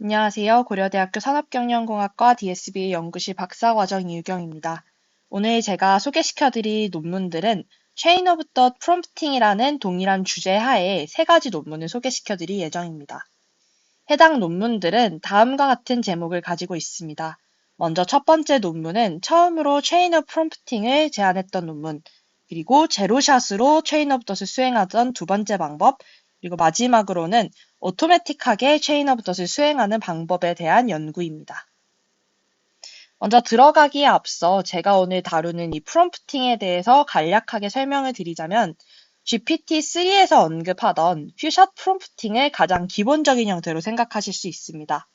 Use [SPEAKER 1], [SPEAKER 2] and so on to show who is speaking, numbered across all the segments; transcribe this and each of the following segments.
[SPEAKER 1] 안녕하세요. 고려대학교 산업경영공학과 DSBA 연구실 박사과정 이유경입니다. 오늘 제가 소개시켜드릴 논문들은 Chain of Thought Prompting이라는 동일한 주제 하에 세 가지 논문을 소개시켜드릴 예정입니다. 해당 논문들은 다음과 같은 제목을 가지고 있습니다. 먼저 첫 번째 논문은 처음으로 Chain of Prompting을 제안했던 논문, 그리고 제로샷으로 Chain of Thought을 수행하던 두 번째 방법, 그리고 마지막으로는 오토매틱하게 Chain of Thought을 수행하는 방법에 대한 연구입니다. 먼저 들어가기에 앞서 제가 오늘 다루는 이 프롬프팅에 대해서 간략하게 설명을 드리자면 GPT-3에서 언급하던 퓨샷 프롬프팅을 가장 기본적인 형태로 생각하실 수 있습니다.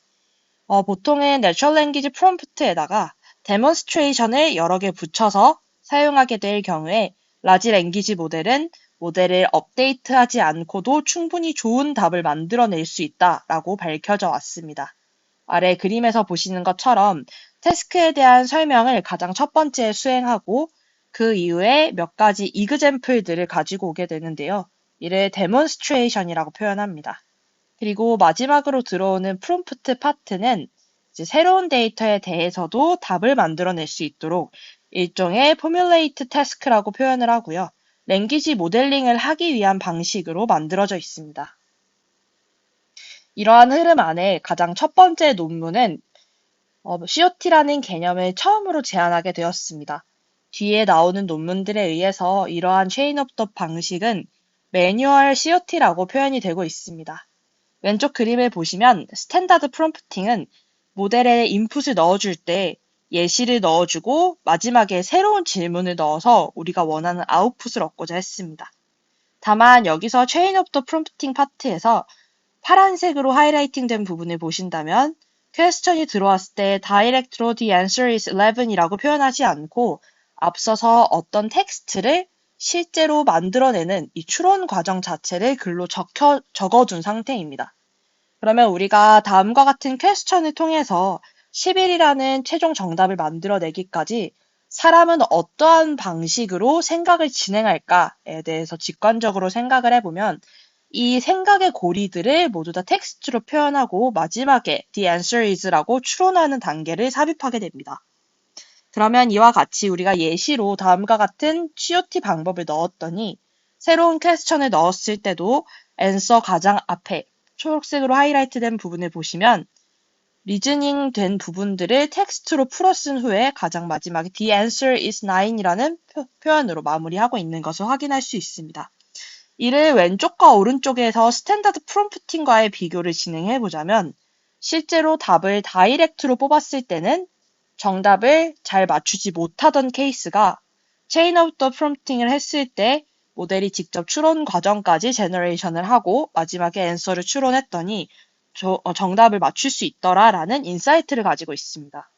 [SPEAKER 1] 보통은 Natural Language Prompt에다가 데몬스트레이션을 여러 개 붙여서 사용하게 될 경우에 라지 랭귀지 모델은 모델을 업데이트하지 않고도 충분히 좋은 답을 만들어낼 수 있다라고 밝혀져 왔습니다. 아래 그림에서 보시는 것처럼 태스크에 대한 설명을 가장 첫 번째에 수행하고 그 이후에 몇 가지 이그젬플들을 가지고 오게 되는데요. 이를 데몬스트레이션이라고 표현합니다. 그리고 마지막으로 들어오는 프롬프트 파트는 이제 새로운 데이터에 대해서도 답을 만들어낼 수 있도록 일종의 포뮬레이트 태스크라고 표현을 하고요. 랭귀지 모델링을 하기 위한 방식으로 만들어져 있습니다. 이러한 흐름 안에 가장 첫 번째 논문은 COT라는 개념을 처음으로 제안하게 되었습니다. 뒤에 나오는 논문들에 의해서 이러한 체인 오브 더 방식은 매뉴얼 COT라고 표현이 되고 있습니다. 왼쪽 그림을 보시면 스탠다드 프롬프팅은 모델에 인풋을 넣어줄 때 예시를 넣어주고 마지막에 새로운 질문을 넣어서 우리가 원하는 아웃풋을 얻고자 했습니다. 다만 여기서 체인 오브 더 프롬프팅 파트에서 파란색으로 하이라이팅된 부분을 보신다면 퀘스천이 들어왔을 때 direct로 the answer is 11이라고 표현하지 않고 앞서서 어떤 텍스트를 실제로 만들어내는 이 추론 과정 자체를 글로 적어둔 상태입니다. 그러면 우리가 다음과 같은 퀘스천을 통해서 10일이라는 최종 정답을 만들어내기까지 사람은 어떠한 방식으로 생각을 진행할까에 대해서 직관적으로 생각을 해보면 이 생각의 고리들을 모두 다 텍스트로 표현하고 마지막에 the answer is라고 추론하는 단계를 삽입하게 됩니다. 그러면 이와 같이 우리가 예시로 다음과 같은 COT 방법을 넣었더니 새로운 퀘스천을 넣었을 때도 answer 가장 앞에 초록색으로 하이라이트된 부분을 보시면 리즈닝 된 부분들을 텍스트로 풀어 쓴 후에 가장 마지막에 the answer is 9이라는 표현으로 마무리하고 있는 것을 확인할 수 있습니다. 이를 왼쪽과 오른쪽에서 스탠다드 프롬프팅과의 비교를 진행해 보자면 실제로 답을 다이렉트로 뽑았을 때는 정답을 잘 맞추지 못하던 케이스가 체인 오브 더 프롬프팅을 했을 때 모델이 직접 추론 과정까지 제너레이션을 하고 마지막에 앤서를 추론했더니 정답을 맞출 수 있더라라는 인사이트를 가지고 있습니다.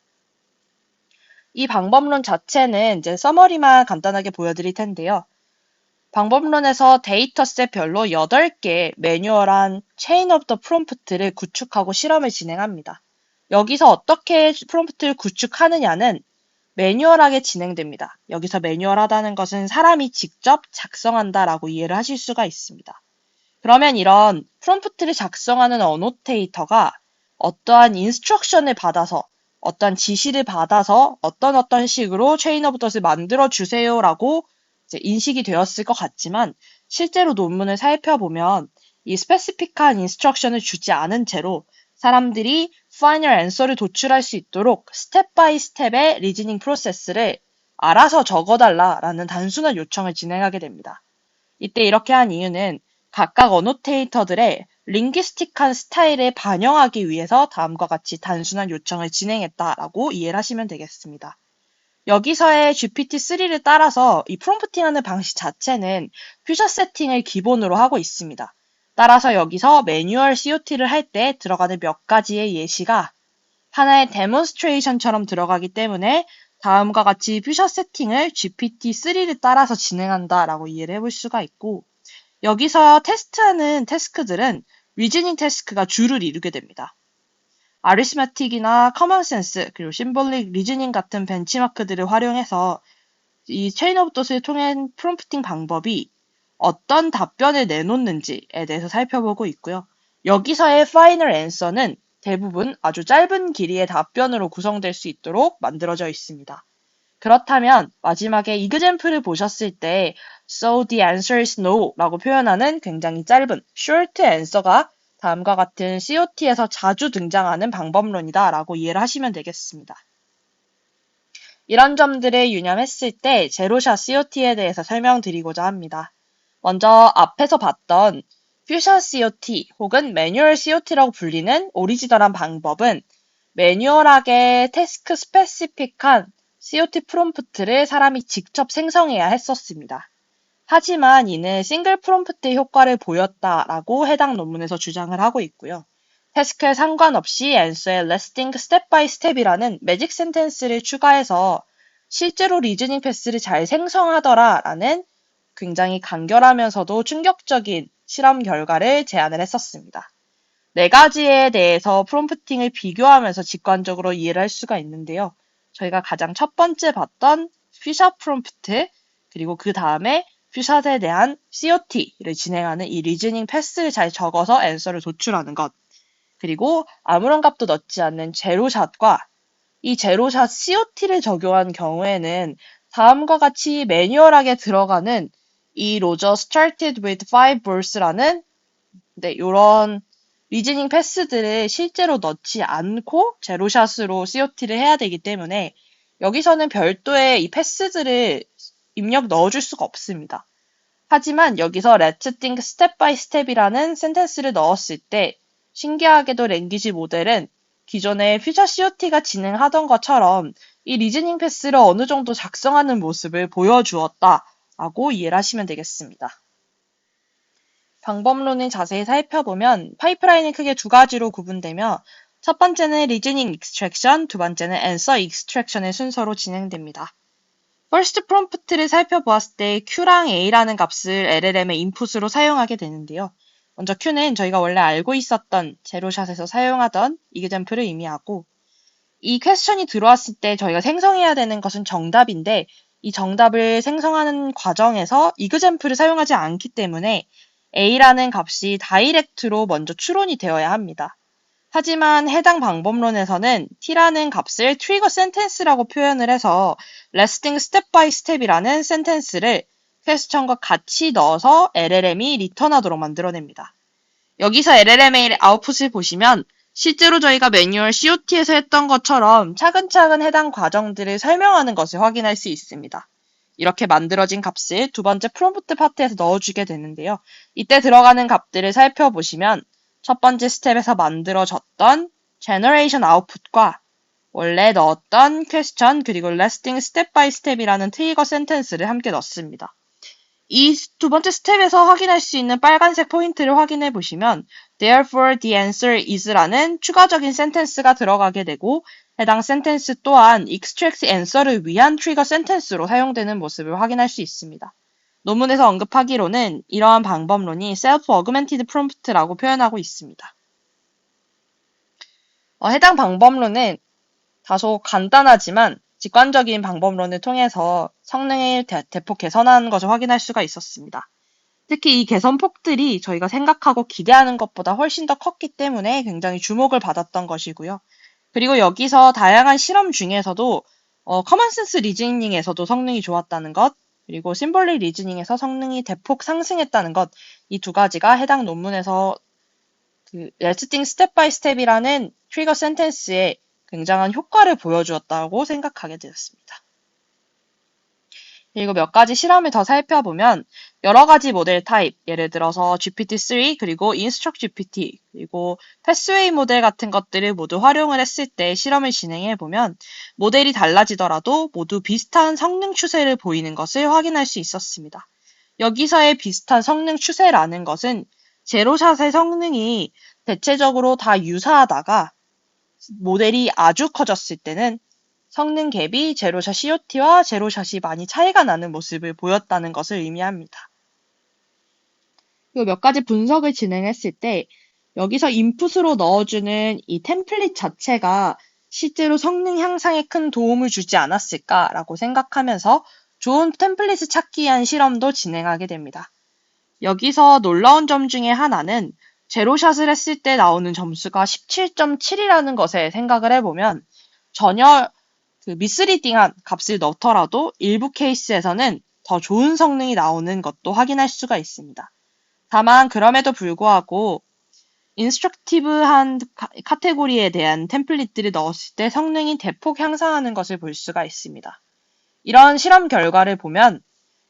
[SPEAKER 1] 이 방법론 자체는 이제 서머리만 간단하게 보여드릴 텐데요. 방법론에서 데이터셋별로 8개 매뉴얼한 체인 오브 더 프롬프트를 구축하고 실험을 진행합니다. 여기서 어떻게 프롬프트를 구축하느냐는 매뉴얼하게 진행됩니다. 여기서 매뉴얼하다는 것은 사람이 직접 작성한다라고 이해를 하실 수가 있습니다. 그러면 이런 프롬프트를 작성하는 어노테이터가 어떠한 인스트럭션을 받아서 어떠한 지시를 받아서 어떤 식으로 체인 오브 덧을 만들어 주세요라고 이제 인식이 되었을 것 같지만 실제로 논문을 살펴보면 이 스페시픽한 인스트럭션을 주지 않은 채로 사람들이 파이널 앤서를 도출할 수 있도록 스텝 바이 스텝의 리즈닝 프로세스를 알아서 적어달라라는 단순한 요청을 진행하게 됩니다. 이때 이렇게 한 이유는 각각 어노테이터들의 링귀스틱한 스타일에 반영하기 위해서 다음과 같이 단순한 요청을 진행했다라고 이해를 하시면 되겠습니다. 여기서의 GPT-3를 따라서 이 프롬프팅하는 방식 자체는 퓨처 세팅을 기본으로 하고 있습니다. 따라서 여기서 매뉴얼 COT를 할 때 들어가는 몇 가지의 예시가 하나의 데몬스트레이션처럼 들어가기 때문에 다음과 같이 퓨처 세팅을 GPT-3를 따라서 진행한다라고 이해를 해볼 수가 있고 여기서 테스트하는 태스크들은 리즈닝 태스크가 주를 이루게 됩니다. 아리스메틱이나 커먼센스 그리고 심볼릭 리즈닝 같은 벤치마크들을 활용해서 이 체인 오브 덧을 통한 프롬프팅 방법이 어떤 답변을 내놓는지에 대해서 살펴보고 있고요. 여기서의 파이널 앤서는 대부분 아주 짧은 길이의 답변으로 구성될 수 있도록 만들어져 있습니다. 그렇다면 마지막에 이그젬플을 보셨을 때 So the answer is no 라고 표현하는 굉장히 짧은 short answer가 다음과 같은 COT에서 자주 등장하는 방법론이다 라고 이해를 하시면 되겠습니다. 이런 점들을 유념했을 때 제로샷 COT에 대해서 설명드리고자 합니다. 먼저 앞에서 봤던 퓨샷 COT 혹은 매뉴얼 COT라고 불리는 오리지널한 방법은 매뉴얼하게 태스크 스페시픽한 COT 프롬프트를 사람이 직접 생성해야 했었습니다. 하지만 이는 싱글 프롬프트의 효과를 보였다라고 해당 논문에서 주장을 하고 있고요. 태스크에 상관없이 answer의 lasting step by step이라는 매직 센텐스를 추가해서 실제로 리즈닝 패스를 잘 생성하더라라는 굉장히 간결하면서도 충격적인 실험 결과를 제안을 했었습니다. 네 가지에 대해서 프롬프팅을 비교하면서 직관적으로 이해를 할 수가 있는데요. 저희가 가장 첫 번째 봤던 퓨샷 프롬프트, 그리고 그 다음에 퓨샷에 대한 COT를 진행하는 이 리즈닝 패스를 잘 적어서 앤서를 도출하는 것, 그리고 아무런 값도 넣지 않는 제로샷과 이 제로샷 COT를 적용한 경우에는 다음과 같이 매뉴얼하게 들어가는 이 로저 started with 5 verse라는 이런 리즈닝 패스들을 실제로 넣지 않고 제로샷으로 COT를 해야 되기 때문에 여기서는 별도의 이 패스들을 입력 넣어줄 수가 없습니다. 하지만 여기서 Let's think step by step이라는 센텐스를 넣었을 때 신기하게도 랭귀지 모델은 기존의 퓨처 COT가 진행하던 것처럼 이 리즈닝 패스를 어느 정도 작성하는 모습을 보여주었다라고 이해를 하시면 되겠습니다. 방법론을 자세히 살펴보면 파이프라인은 크게 두 가지로 구분되며 첫 번째는 리즈닝 익스트랙션, 두 번째는 앤서 익스트랙션의 순서로 진행됩니다. 퍼스트 프롬프트를 살펴보았을 때 Q랑 A라는 값을 LLM의 인풋으로 사용하게 되는데요. 먼저 Q는 저희가 원래 알고 있었던 제로샷에서 사용하던 이그젬플을 의미하고 이 퀘스천이 들어왔을 때 저희가 생성해야 되는 것은 정답인데 이 정답을 생성하는 과정에서 이그젬플을 사용하지 않기 때문에 A라는 값이 다이렉트로 먼저 추론이 되어야 합니다. 하지만 해당 방법론에서는 T라는 값을 트리거 센텐스라고 표현을 해서 lasting step by step이라는 센텐스를 퀘스천과 같이 넣어서 LLM이 리턴하도록 만들어냅니다. 여기서 LLM의 아웃풋을 보시면 실제로 저희가 매뉴얼 COT에서 했던 것처럼 차근차근 해당 과정들을 설명하는 것을 확인할 수 있습니다. 이렇게 만들어진 값을 두 번째 프롬프트 파트에서 넣어주게 되는데요. 이때 들어가는 값들을 살펴보시면 첫 번째 스텝에서 만들어졌던 generation output과 원래 넣었던 question 그리고 lasting step by step이라는 트리거 센텐스를 함께 넣습니다. 이 두 번째 스텝에서 확인할 수 있는 빨간색 포인트를 확인해 보시면 therefore the answer is라는 추가적인 센텐스가 들어가게 되고 해당 센텐스 또한 extract answer를 위한 트리거 센텐스로 사용되는 모습을 확인할 수 있습니다. 논문에서 언급하기로는 이러한 방법론이 self-augmented prompt라고 표현하고 있습니다. 해당 방법론은 다소 간단하지만 직관적인 방법론을 통해서 성능을 대폭 개선하는 것을 확인할 수가 있었습니다. 특히 이 개선폭들이 저희가 생각하고 기대하는 것보다 훨씬 더 컸기 때문에 굉장히 주목을 받았던 것이고요. 그리고 여기서 다양한 실험 중에서도 커먼센스 리즈닝에서도 성능이 좋았다는 것, 그리고 심볼릭 리즈닝에서 성능이 대폭 상승했다는 것, 이 두 가지가 해당 논문에서 Let's think step by step이라는 트리거 센텐스에 굉장한 효과를 보여주었다고 생각하게 되었습니다. 그리고 몇 가지 실험을 더 살펴보면 여러 가지 모델 타입, 예를 들어서 GPT-3 그리고 InstructGPT 그리고 패스웨이 모델 같은 것들을 모두 활용을 했을 때 실험을 진행해보면 모델이 달라지더라도 모두 비슷한 성능 추세를 보이는 것을 확인할 수 있었습니다. 여기서의 비슷한 성능 추세라는 것은 제로샷의 성능이 대체적으로 다 유사하다가 모델이 아주 커졌을 때는 성능 갭이 제로샷 COT와 제로샷이 많이 차이가 나는 모습을 보였다는 것을 의미합니다. 그리고 몇 가지 분석을 진행했을 때 여기서 인풋으로 넣어주는 이 템플릿 자체가 실제로 성능 향상에 큰 도움을 주지 않았을까라고 생각하면서 좋은 템플릿을 찾기 위한 실험도 진행하게 됩니다. 여기서 놀라운 점 중에 하나는 제로샷을 했을 때 나오는 점수가 17.7이라는 것에 생각을 해보면 전혀 미스리딩한 값을 넣더라도 일부 케이스에서는 더 좋은 성능이 나오는 것도 확인할 수가 있습니다. 다만 그럼에도 불구하고 인스트럭티브한 카테고리에 대한 템플릿들을 넣었을 때 성능이 대폭 향상하는 것을 볼 수가 있습니다. 이런 실험 결과를 보면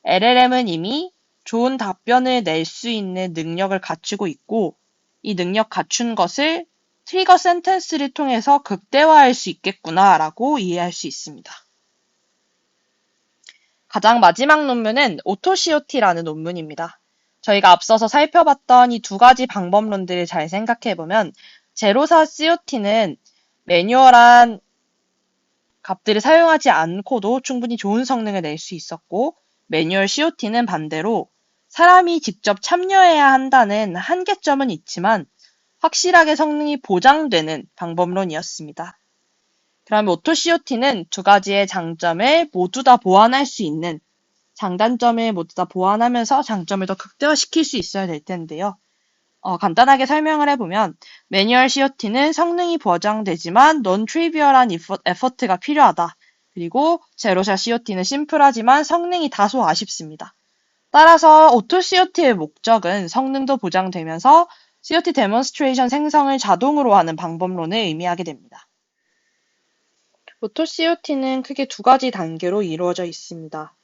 [SPEAKER 1] LLM은 이미 좋은 답변을 낼 수 있는 능력을 갖추고 있고 이 능력 갖춘 것을 트리거 센텐스를 통해서 극대화할 수 있겠구나라고 이해할 수 있습니다. 가장 마지막 논문은 오토COT라는 논문입니다. 저희가 앞서서 살펴봤던 이 두 가지 방법론들을 잘 생각해보면 제로사 COT는 매뉴얼한 값들을 사용하지 않고도 충분히 좋은 성능을 낼 수 있었고 매뉴얼 COT는 반대로 사람이 직접 참여해야 한다는 한계점은 있지만 확실하게 성능이 보장되는 방법론이었습니다. 그럼 오토COT는 두 가지의 장점을 모두 다 보완할 수 있는 장단점을 모두 다 보완하면서 장점을 더 극대화시킬 수 있어야 될 텐데요. 간단하게 설명을 해보면 매뉴얼 COT는 성능이 보장되지만 non-trivial한 에퍼트가 필요하다. 그리고 제로샷 COT는 심플하지만 성능이 다소 아쉽습니다. 따라서 오토 COT의 목적은 성능도 보장되면서 COT 데몬스트레이션 생성을 자동으로 하는 방법론을 의미하게 됩니다. 오토 COT는 크게 두 가지 단계로 이루어져 있습니다.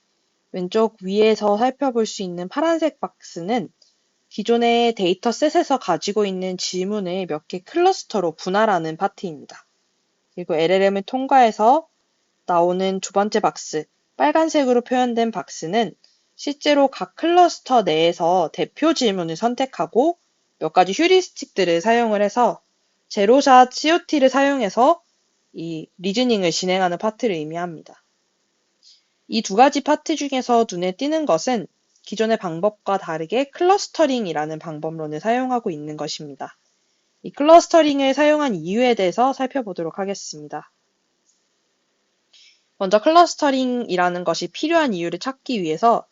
[SPEAKER 1] 왼쪽 위에서 살펴볼 수 있는 파란색 박스는 기존의 데이터셋에서 가지고 있는 지문을 몇 개 클러스터로 분할하는 파트입니다. 그리고 LLM을 통과해서 나오는 두 번째 박스, 빨간색으로 표현된 박스는 실제로 각 클러스터 내에서 대표 질문을 선택하고 몇 가지 휴리스틱들을 사용을 해서 제로샷 COT를 사용해서 이 리즈닝을 진행하는 파트를 의미합니다. 이 두 가지 파트 중에서 눈에 띄는 것은 기존의 방법과 다르게 클러스터링이라는 방법론을 사용하고 있는 것입니다. 이 클러스터링을 사용한 이유에 대해서 살펴보도록 하겠습니다. 먼저 클러스터링이라는 것이 필요한 이유를 찾기 위해서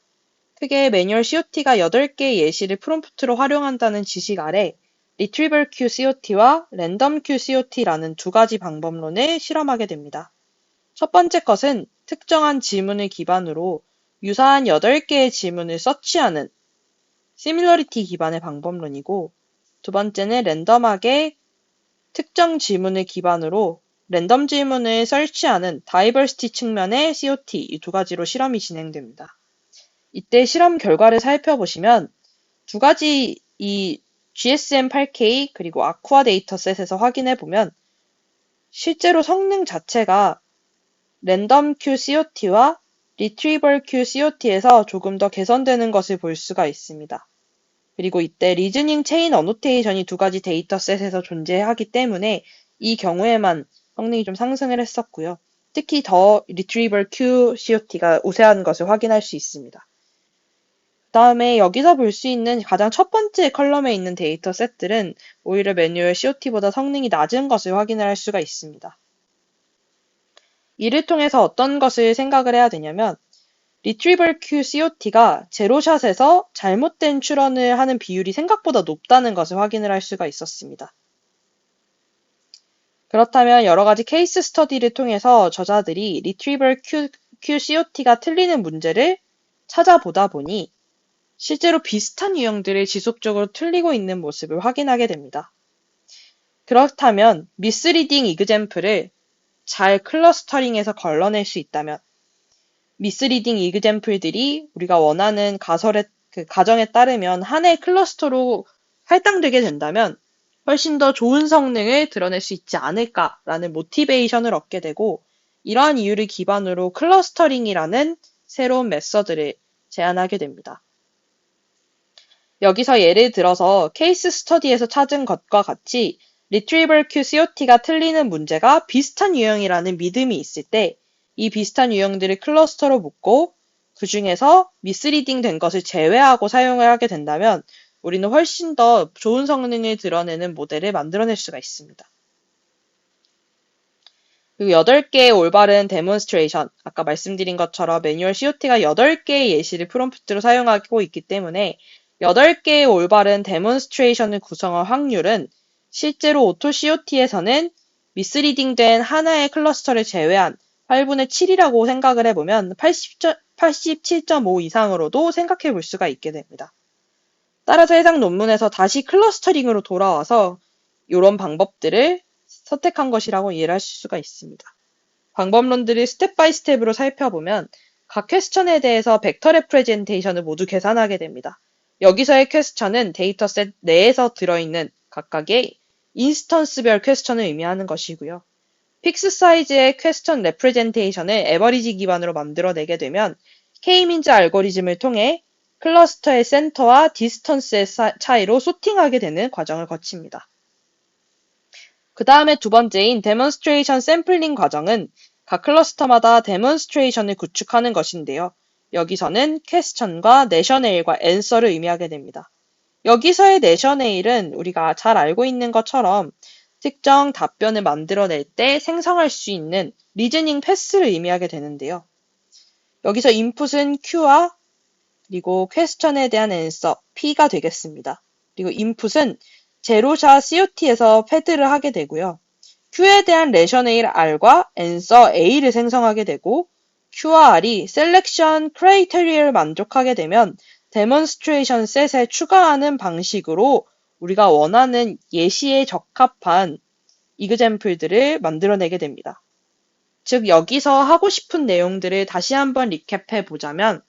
[SPEAKER 1] 크게 매뉴얼 COT가 8개의 예시를 프롬프트로 활용한다는 지식 아래 Retrieval Q COT와 Random Q COT라는 두 가지 방법론을 실험하게 됩니다. 첫 번째 것은 특정한 지문을 기반으로 유사한 8개의 지문을 서치하는 시밀러리티 기반의 방법론이고 두 번째는 랜덤하게 특정 지문을 기반으로 랜덤 질문을 설치하는 다이버시티 측면의 COT 이 두 가지로 실험이 진행됩니다. 이때 실험 결과를 살펴보시면 두 가지 이 GSM8K 그리고 아쿠아 데이터셋에서 확인해 보면 실제로 성능 자체가 랜덤 Q COT와 Retrieval Q COT에서 조금 더 개선되는 것을 볼 수가 있습니다. 그리고 이때 리즈닝 체인 어노테이션이 두 가지 데이터셋에서 존재하기 때문에 이 경우에만 성능이 좀 상승을 했었고요. 특히 더 Retrieval Q COT가 우세한 것을 확인할 수 있습니다. 그 다음에 여기서 볼 수 있는 가장 첫 번째 컬럼에 있는 데이터셋들은 오히려 매뉴얼 COT보다 성능이 낮은 것을 확인을 할 수가 있습니다. 이를 통해서 어떤 것을 생각을 해야 되냐면 Retrieval Q COT가 제로샷에서 잘못된 추론을 하는 비율이 생각보다 높다는 것을 확인을 할 수가 있었습니다. 그렇다면 여러 가지 케이스 스터디를 통해서 저자들이 Retrieval Q COT가 틀리는 문제를 찾아보다 보니 실제로 비슷한 유형들을 지속적으로 틀리고 있는 모습을 확인하게 됩니다. 그렇다면 미스리딩 이그젬플을 잘 클러스터링해서 걸러낼 수 있다면 미스리딩 이그젬플들이 우리가 원하는 가정에 따르면 하나의 클러스터로 할당되게 된다면 훨씬 더 좋은 성능을 드러낼 수 있지 않을까라는 모티베이션을 얻게 되고 이러한 이유를 기반으로 클러스터링이라는 새로운 메서드를 제안하게 됩니다. 여기서 예를 들어서 케이스 스터디에서 찾은 것과 같이 Retrieval Q COT가 틀리는 문제가 비슷한 유형이라는 믿음이 있을 때 이 비슷한 유형들을 클러스터로 묶고 그 중에서 미스리딩 된 것을 제외하고 사용을 하게 된다면 우리는 훨씬 더 좋은 성능을 드러내는 모델을 만들어낼 수가 있습니다. 그리고 8개의 올바른 데몬스트레이션, 아까 말씀드린 것처럼 매뉴얼 COT가 8개의 예시를 프롬프트로 사용하고 있기 때문에 8개의 올바른 데몬스트레이션을 구성할 확률은 실제로 오토 COT에서는 미스리딩된 하나의 클러스터를 제외한 8분의 7이라고 생각을 해보면 87.5 이상으로도 생각해 볼 수가 있게 됩니다. 따라서 해당 논문에서 다시 클러스터링으로 돌아와서 이런 방법들을 선택한 것이라고 이해를 하실 수가 있습니다. 방법론들을 스텝 바이 스텝으로 살펴보면 각 퀘스천에 대해서 벡터 레프레젠테이션을 모두 계산하게 됩니다. 여기서의 퀘스천은 데이터셋 내에서 들어있는 각각의 인스턴스별 퀘스천을 의미하는 것이고요. 픽스 사이즈의 퀘스천 레프레젠테이션을 에버리지 기반으로 만들어내게 되면 K-민즈 알고리즘을 통해 클러스터의 센터와 디스턴스의 차이로 소팅하게 되는 과정을 거칩니다. 그 다음에 두 번째인 데몬스트레이션 샘플링 과정은 각 클러스터마다 데몬스트레이션을 구축하는 것인데요. 여기서는 퀘스천과 내셔네일과 앤서를 의미하게 됩니다. 여기서의 내셔네일은 우리가 잘 알고 있는 것처럼 특정 답변을 만들어낼 때 생성할 수 있는 리즈닝 패스를 의미하게 되는데요. 여기서 인풋은 Q와 그리고 퀘스천에 대한 앤서 P가 되겠습니다. 그리고 인풋은 제로샷 COT에서 패드를 하게 되고요. Q에 대한 레셔네일 R과 앤서 A를 생성하게 되고 Q와 R이 셀렉션 크라이테리아를 만족하게 되면 데몬스트레이션 셋에 추가하는 방식으로 우리가 원하는 예시에 적합한 이그젬플들을 만들어내게 됩니다. 즉 여기서 하고 싶은 내용들을 다시 한번 리캡해 보자면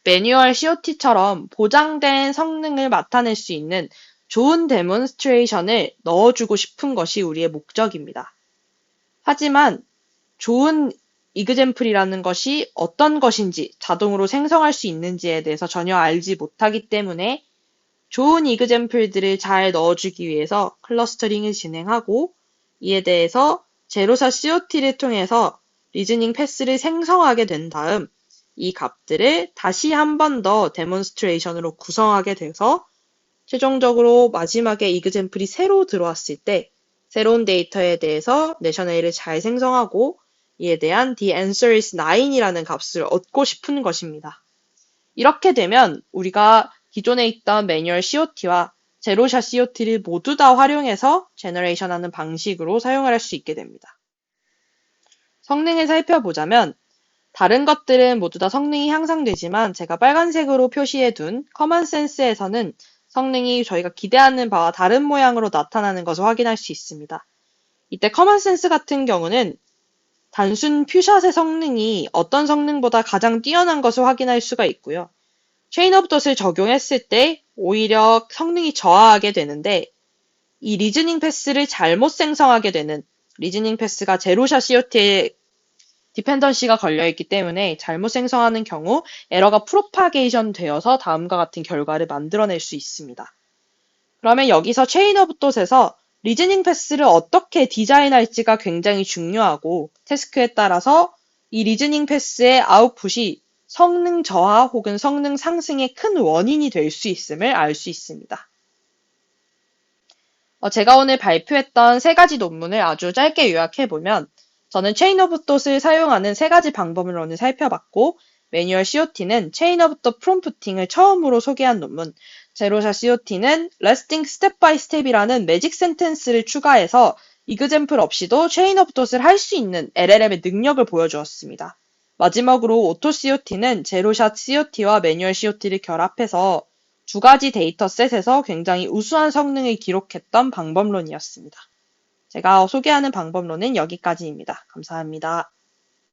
[SPEAKER 1] 매뉴얼 COT처럼 보장된 성능을 나타낼 수 있는 좋은 데몬스트레이션을 넣어주고 싶은 것이 우리의 목적입니다. 하지만 좋은 이그젬플이라는 것이 어떤 것인지 자동으로 생성할 수 있는지에 대해서 전혀 알지 못하기 때문에 좋은 이그젬플들을 잘 넣어주기 위해서 클러스터링을 진행하고 이에 대해서 제로샷 COT를 통해서 리즈닝 패스를 생성하게 된 다음 이 값들을 다시 한 번 더 데몬스트레이션으로 구성하게 돼서 최종적으로 마지막에 이그젬플이 새로 들어왔을 때 새로운 데이터에 대해서 내셔널을 잘 생성하고 이에 대한 the answer is 9이라는 값을 얻고 싶은 것입니다. 이렇게 되면 우리가 기존에 있던 매뉴얼 COT와 제로샷 COT를 모두 다 활용해서 제너레이션하는 방식으로 사용을 할 수 있게 됩니다. 성능을 살펴보자면 다른 것들은 모두 다 성능이 향상되지만 제가 빨간색으로 표시해 둔 커먼센스에서는 성능이 저희가 기대하는 바와 다른 모양으로 나타나는 것을 확인할 수 있습니다. 이때 커먼센스 같은 경우는 단순 퓨샷의 성능이 어떤 성능보다 가장 뛰어난 것을 확인할 수가 있고요. 체인 오브 덧을 적용했을 때 오히려 성능이 저하하게 되는데 이 리즈닝 패스를 잘못 생성하게 되는 리즈닝 패스가 제로샷 COT에 디펜던시가 걸려있기 때문에 잘못 생성하는 경우 에러가 프로파게이션 되어서 다음과 같은 결과를 만들어낼 수 있습니다. 그러면 여기서 체인 오브 덧에서 리즈닝 패스를 어떻게 디자인할지가 굉장히 중요하고 태스크에 따라서 이 리즈닝 패스의 아웃풋이 성능 저하 혹은 성능 상승의 큰 원인이 될 수 있음을 알 수 있습니다. 제가 오늘 발표했던 세 가지 논문을 아주 짧게 요약해보면 저는 체인 오브 덧을 사용하는 세 가지 방법을 오늘 살펴봤고 매뉴얼 COT는 체인 오브 덧 프롬프팅을 처음으로 소개한 논문, 제로샷 COT는 레스팅 스텝 바이 스텝이라는 매직 센텐스를 추가해서 이그젬플 없이도 체인 오브 덧을 할 수 있는 LLM의 능력을 보여주었습니다. 마지막으로 오토 COT는 제로샷 COT와 매뉴얼 COT를 결합해서 두 가지 데이터셋에서 굉장히 우수한 성능을 기록했던 방법론이었습니다. 제가 소개하는 방법론은 여기까지입니다. 감사합니다.